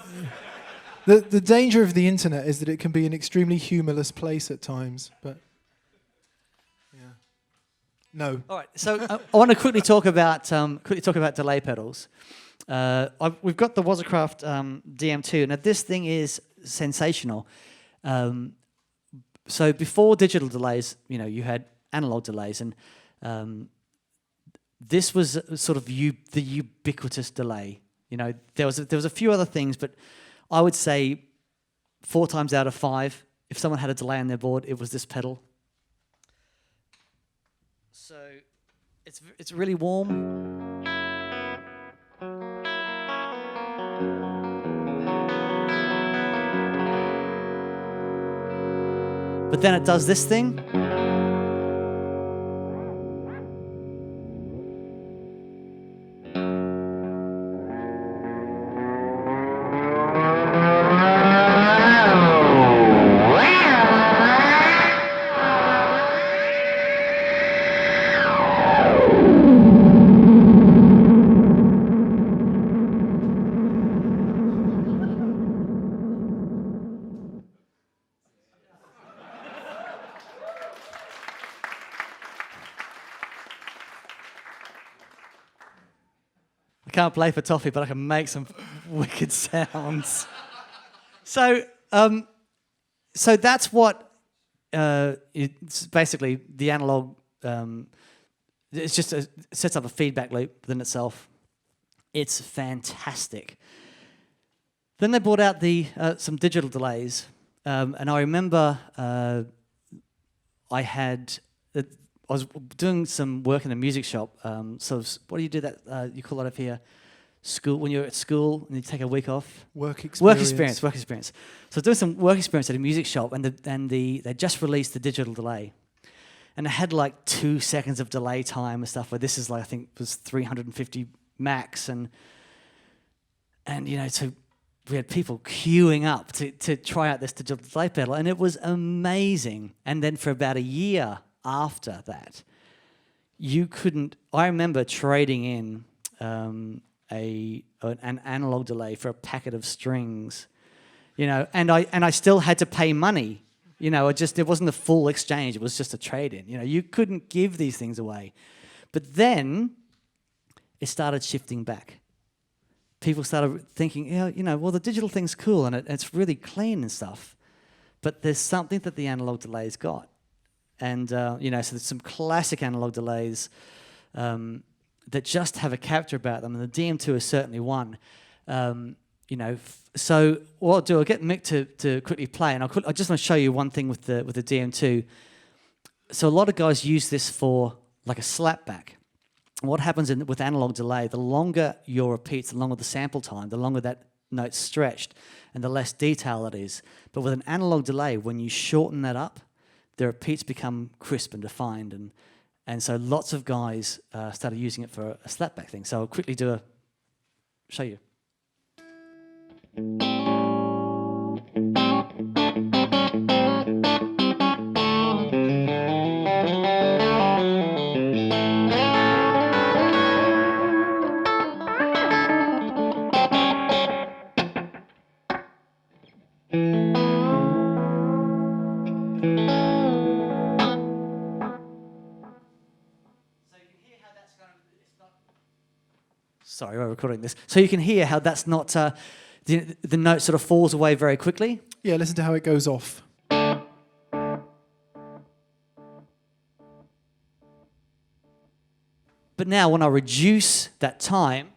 The danger of the internet is that it can be an extremely humorless place at times, but... No. All right. So I want to quickly talk about delay pedals. We've got the Watercraft DM2. Now this thing is sensational. So before digital delays, you had analog delays, and this was sort of the ubiquitous delay. There was a few other things, but I would say 4 times out of 5, if someone had a delay on their board, it was this pedal. So it's really warm. But then it does this thing. can't play for toffee, but I can make some wicked sounds. So that's what it's basically the analog. It's just it sets up a feedback loop within itself. It's fantastic. Then they brought out some digital delays, and I remember I was doing some work in a music shop. Sort of, what do you do that you call it up here? School, when you're at school and you take a week off. Work experience. Work experience. So I was doing some work experience at a music shop, and they just released the digital delay, and it had like 2 seconds of delay time and stuff. Where this is like I think was 350 max, and so we had people queuing up to try out this digital delay pedal, and it was amazing. And then for about a year after that, you couldn't. I remember trading in an analog delay for a packet of strings, and I still had to pay money. It wasn't a full exchange. It was just a trade-in. You couldn't give these things away. But then it started shifting back. People started thinking, well, the digital thing's cool and it's really clean and stuff, but there's something that the analog delay's got. And, so there's some classic analog delays that just have a character about them, and the DM2 is certainly one. So what I'll do, I'll get Mick to quickly play, and I just want to show you one thing with the DM2. So a lot of guys use this for like a slapback. What happens with analog delay, the longer your repeats, the longer the sample time, the longer that note's stretched, and the less detail it is. But with an analog delay, when you shorten that up, the repeats become crisp and defined, and so lots of guys started using it for a slapback thing. So I'll quickly show you. Sorry, we're recording this. So you can hear how that's not, the note sort of falls away very quickly. Yeah, listen to how it goes off. But now when I reduce that time,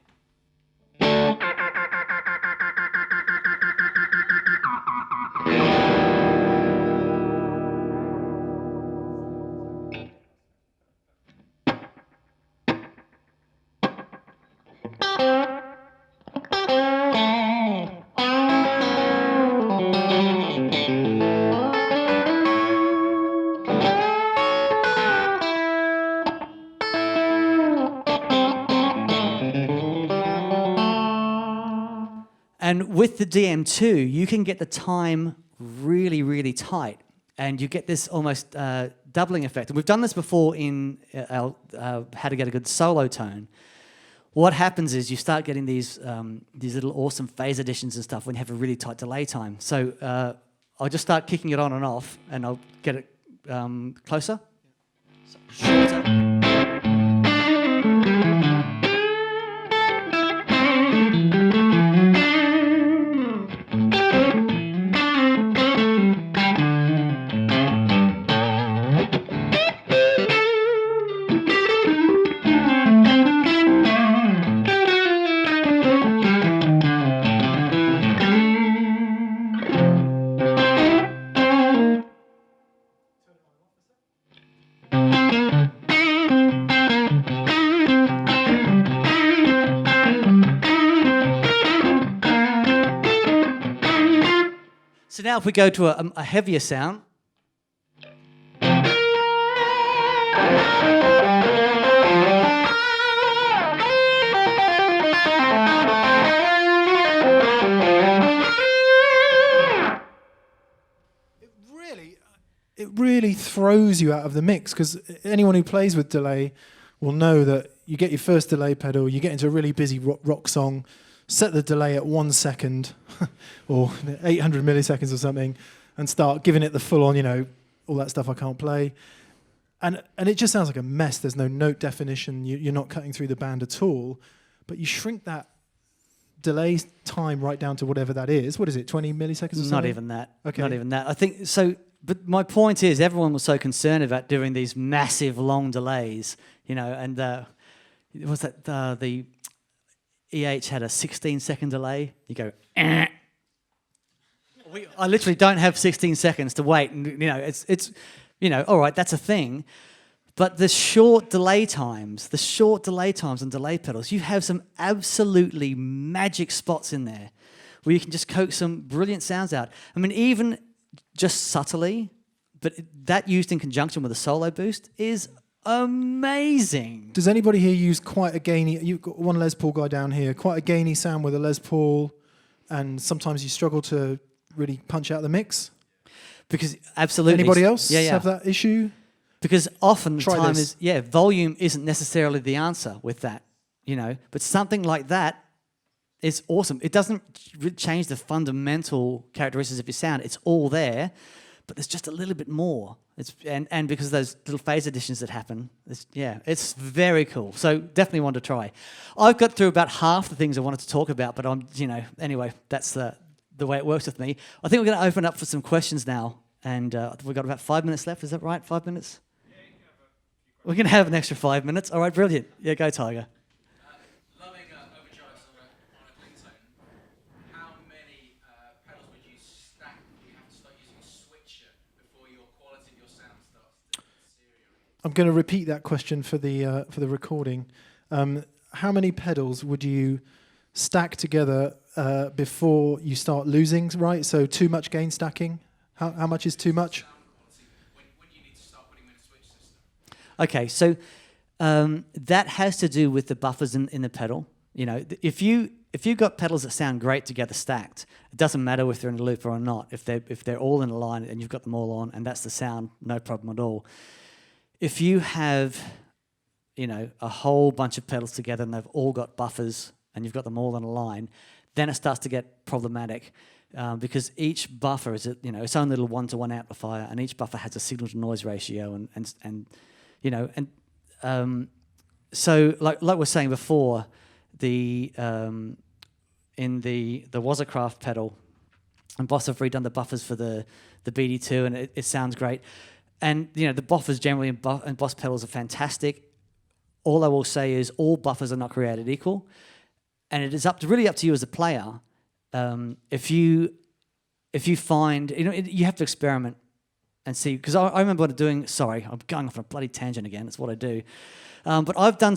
and with the DM2, you can get the time really, really tight, and you get this almost doubling effect. And we've done this before in our How to Get a Good Solo Tone. What happens is you start getting these little awesome phase additions and stuff when you have a really tight delay time. So I'll just start kicking it on and off, and I'll get it closer. So, shorter. So now if we go to a heavier sound. It really throws you out of the mix, because anyone who plays with delay will know that you get your first delay pedal, you get into a really busy rock song, set the delay at 1 second or 800 milliseconds or something, and start giving it the full on, all that stuff I can't play. And it just sounds like a mess. There's no note definition. You're not cutting through the band at all. but you shrink that delay time right down to whatever that is. What is it, 20 milliseconds or something? Not even that. Okay. Not even that. I think so. But my point is, everyone was so concerned about doing these massive long delays, you know, and was that the EH had a 16-second delay? You go, eh. I literally don't have 16 seconds to wait, and you know, it's you know, all right, that's a thing. But the short delay times and delay pedals, you have some absolutely magic spots in there where you can just coax some brilliant sounds out. I mean, even just subtly, but that used in conjunction with a solo boost is amazing. Does anybody here use quite a gainy, you've got one Les Paul guy down here, quite a gainy sound with a Les Paul, and sometimes you struggle to really punch out the mix? Because absolutely. Anybody else Yeah. have that issue? Because often the Try time this. is, volume isn't necessarily the answer with that, you know, but something like that is awesome. It doesn't change the fundamental characteristics of your sound. It's all there, but there's just a little bit more. And because of those little phase additions that happen, it's very cool. So definitely want to try. I've got through about half the things I wanted to talk about, but anyway, that's the way it works with me. I think we're going to open up for some questions now, and we've got about 5 minutes left. Is that right? 5 minutes? We're going to have an extra 5 minutes. All right, brilliant. Yeah, go Tiger. Loving overdrives on a clean tone. How many pedals would you stack? Do you have to start using a switcher before your quality of your sound starts to deteriorate? I'm going to repeat that question for the recording. How many pedals would you stack together before you start losing, right? So too much gain stacking? How much is too much? When you need to start putting them in a switch system? Okay, so that has to do with the buffers in the pedal. You know, if you've got pedals that sound great together stacked, it doesn't matter if they're in a looper or not. If they're all in a line and you've got them all on, and that's the sound, no problem at all. If you have, you know, a whole bunch of pedals together and they've all got buffers and you've got them all in a line, then it starts to get problematic. Because each buffer is, its own little one-to-one amplifier, and each buffer has a signal-to-noise ratio, so like we were saying before, in the Watercraft pedal, and Boss have redone the buffers for the BD2, and it sounds great, and the buffers generally in Boss pedals are fantastic. All I will say is all buffers are not created equal, and it is really up to you as a player. If you find, you have to experiment and see, because I remember doing, sorry, I'm going off on a bloody tangent again, that's what I do. But I've done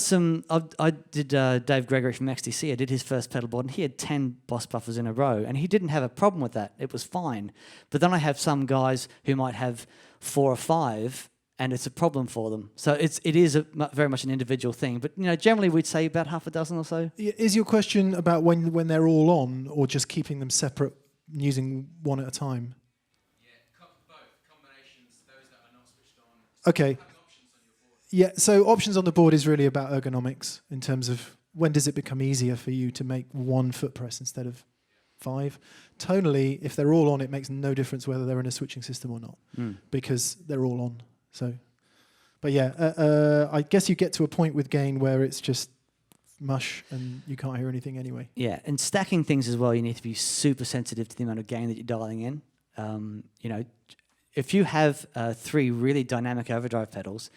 I did Dave Gregory from XTC, I did his first pedal board, and he had 10 Boss buffers in a row, and he didn't have a problem with that, it was fine. But then I have some guys who might have 4 or 5, and it's a problem for them. So it is very much an individual thing. But generally we'd say about half a dozen or so. Is your question about when they're all on, or just keeping them separate, using one at a time? Yeah, both combinations. Those that are not switched on. Okay. Having options on your board. Yeah. So options on the board is really about ergonomics in terms of when does it become easier for you to make one foot press instead of 5. Tonally, if they're all on, it makes no difference whether they're in a switching system or not, because they're all on. So, but yeah, I guess you get to a point with gain where it's just mush and you can't hear anything anyway. Yeah, and stacking things as well, you need to be super sensitive to the amount of gain that you're dialing in. If you have 3 really dynamic overdrive pedals,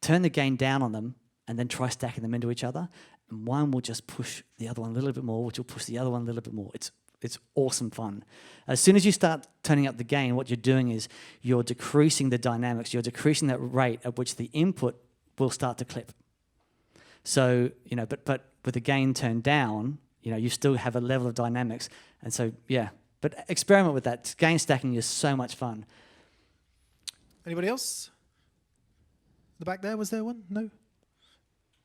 turn the gain down on them and then try stacking them into each other. And one will just push the other one a little bit more, which will push the other one a little bit more. It's awesome fun. As soon as you start turning up the gain, what you're doing is you're decreasing the dynamics. You're decreasing that rate at which the input will start to clip. So, but with the gain turned down, you still have a level of dynamics. And so, yeah, but experiment with that. Gain stacking is so much fun. Anybody else? The back there, was there one? No?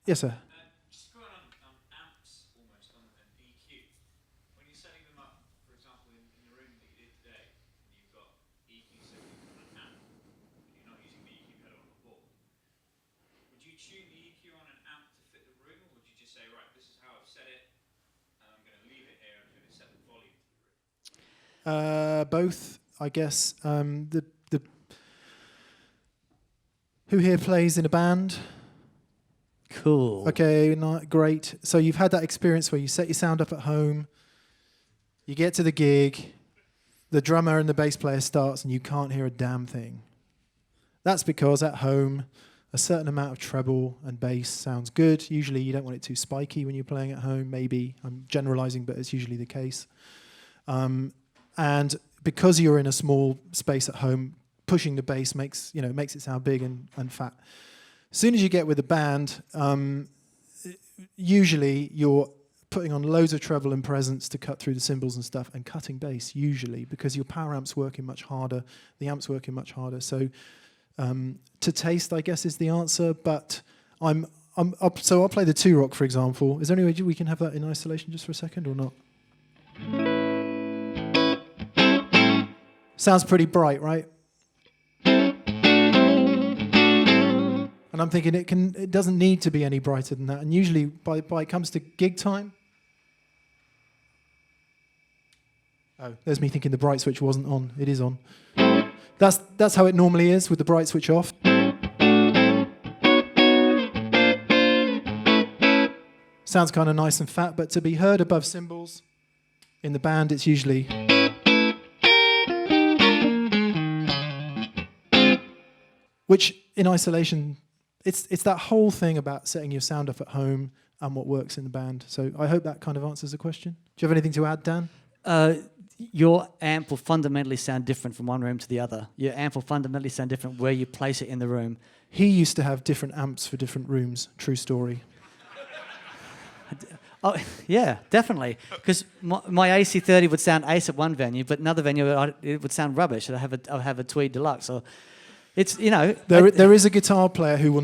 Yes, sir. Just going on amps almost on an EQ. When you're setting them up, for example, in the room that you did today, and you've got EQ setting on an amp, you're not using the EQ pedal on the board. Would you tune the EQ on an amp to fit the room, or would you just say, right, this is how I've set it, and I'm going to leave it here, I'm going to set the volume to the room? Both, I guess. Who here plays in a band? Cool. Okay, great. So you've had that experience where you set your sound up at home, you get to the gig, the drummer and the bass player starts and you can't hear a damn thing. That's because at home, a certain amount of treble and bass sounds good. Usually you don't want it too spiky when you're playing at home, maybe. I'm generalizing, but it's usually the case. And because you're in a small space at home, pushing the bass makes it sound big and fat. As soon as you get with a band, usually you're putting on loads of treble and presence to cut through the cymbals and stuff, and cutting bass usually because your power amp's working much harder, the amp's working much harder. So to taste, I guess, is the answer. But so I'll play the 2-rock, for example. Is there any way we can have that in isolation just for a second or not? Sounds pretty bright, right? And I'm thinking it doesn't need to be any brighter than that. And usually by it comes to gig time. Oh, there's me thinking the bright switch wasn't on. It is on. That's how it normally is with the bright switch off. Sounds kind of nice and fat, but to be heard above cymbals in the band, it's usually. Which in isolation, it's that whole thing about setting your sound up at home and what works in the band. So I hope that kind of answers the question. Do you have anything to add, Dan? Your amp will fundamentally sound different from one room to the other. Your amp will fundamentally sound different where you place it in the room. He used to have different amps for different rooms. True story. Oh, yeah, definitely. Because my AC30 would sound ace at one venue, but another venue it would sound rubbish. I'd have a Tweed Deluxe. Or it's there is a guitar player who will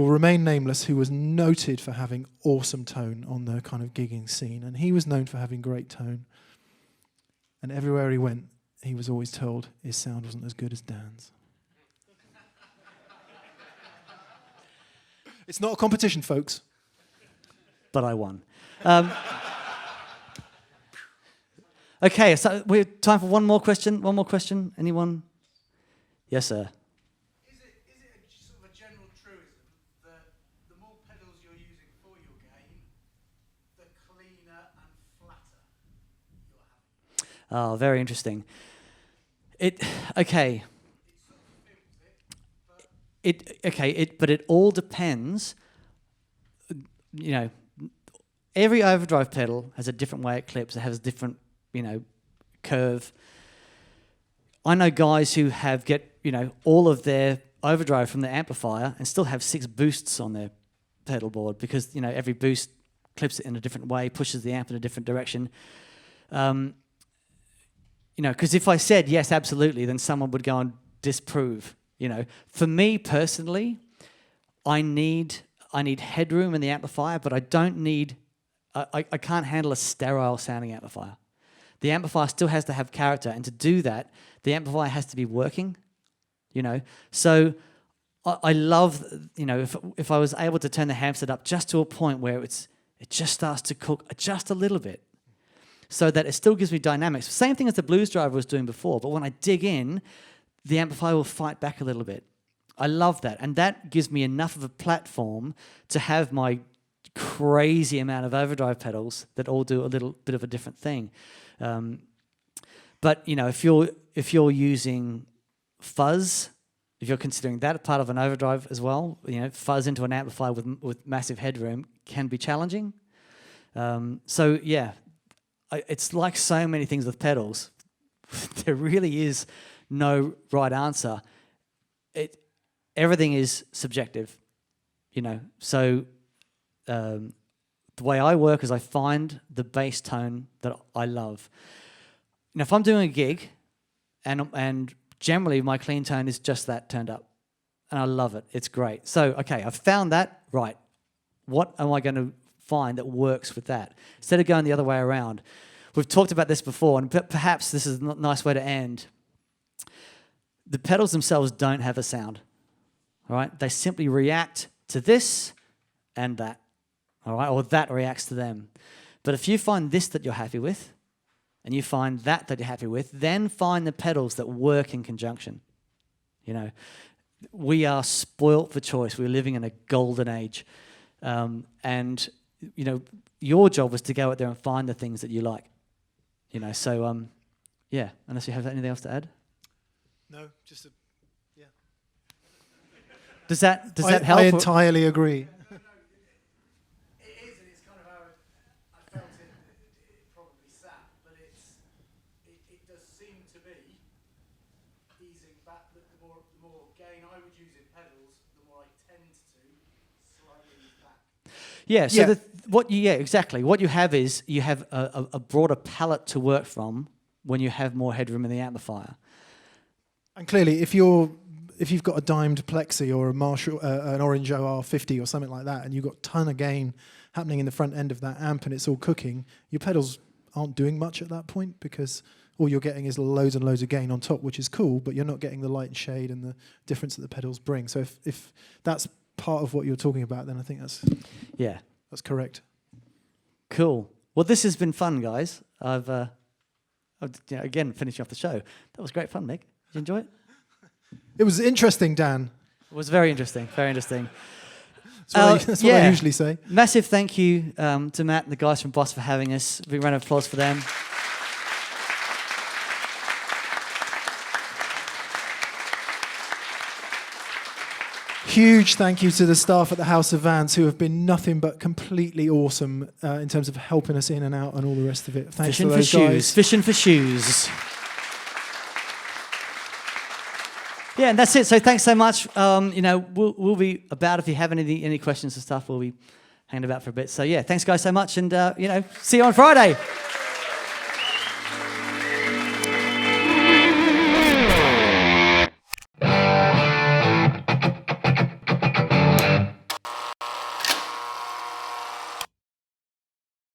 remain nameless, who was noted for having awesome tone on the kind of gigging scene, and he was known for having great tone. And everywhere he went, he was always told his sound wasn't as good as Dan's. It's not a competition, folks. But I won. Okay, so we have time for one more question. One more question. Anyone? Yes, sir. Is it a sort of a general truism that the more pedals you're using for your game, the cleaner and flatter you're having? Oh, very interesting. Okay. But it all depends. You know, every overdrive pedal has a different way it clips. It has a different, curve. I know guys who get all of their overdrive from the amplifier and still have 6 boosts on their pedal board because every boost clips it in a different way, pushes the amp in a different direction. Because if I said yes, absolutely, then someone would go and disprove. For me personally, I need headroom in the amplifier, but I don't need. I can't handle a sterile sounding amplifier. The amplifier still has to have character, and to do that, the amplifier has to be working. So I love. If I was able to turn the ham set up just to a point where it just starts to cook just a little bit, so that it still gives me dynamics. Same thing as the blues driver was doing before, but when I dig in, the amplifier will fight back a little bit. I love that, and that gives me enough of a platform to have my crazy amount of overdrive pedals that all do a little bit of a different thing. But if you're using fuzz, if you're considering that part of an overdrive as well, fuzz into an amplifier with massive headroom can be challenging. So yeah, it's like so many things with pedals. There really is no right answer. Everything is subjective, So the way I work is I find the bass tone that I love. Now, if I'm doing a gig, and generally my clean tone is just that turned up, and I love it. It's great. So, okay, I've found that. Right. What am I going to find that works with that? Instead of going the other way around. We've talked about this before, and perhaps this is a nice way to end. The pedals themselves don't have a sound. All right? They simply react to this and that. All right? Or that reacts to them. But if you find this that you're happy with, and you find that you're happy with, then find the pedals that work in conjunction. We are spoilt for choice. We're living in a golden age. And your job was to go out there and find the things that you like. So yeah. Unless you have anything else to add. No, just yeah. Does that help? I entirely agree. It is, and it's kind of how I felt it probably sat, but it does seem to be easing back. The more gain I would use in pedals, the more I tend to slightly ease back. Yeah. So exactly. What you have is you have a broader palette to work from when you have more headroom in the amplifier. And clearly, if you've got a dimed plexi or a Marshall, an Orange OR50 or something like that, and you've got a ton of gain happening in the front end of that amp and it's all cooking, your pedals aren't doing much at that point because all you're getting is loads and loads of gain on top, which is cool, but you're not getting the light and shade and the difference that the pedals bring. So if that's part of what you're talking about, then I think that's correct. Cool. Well, this has been fun, guys. I've again finishing off the show. That was great fun, Mick. Did you enjoy it? It was interesting, Dan. It was very interesting. Very interesting. That's what I usually say. Massive thank you to Matt and the guys from Boss for having us. Big round of applause for them. Huge thank you to the staff at the House of Vans who have been nothing but completely awesome in terms of helping us in and out and all the rest of it. Thanks Fishing to those for guys. shoes. Fishing for shoes. Yeah, and that's it. So thanks so much. We'll be about if you have any questions and stuff. We'll be hanging about for a bit. So yeah, thanks guys so much, and see you on Friday.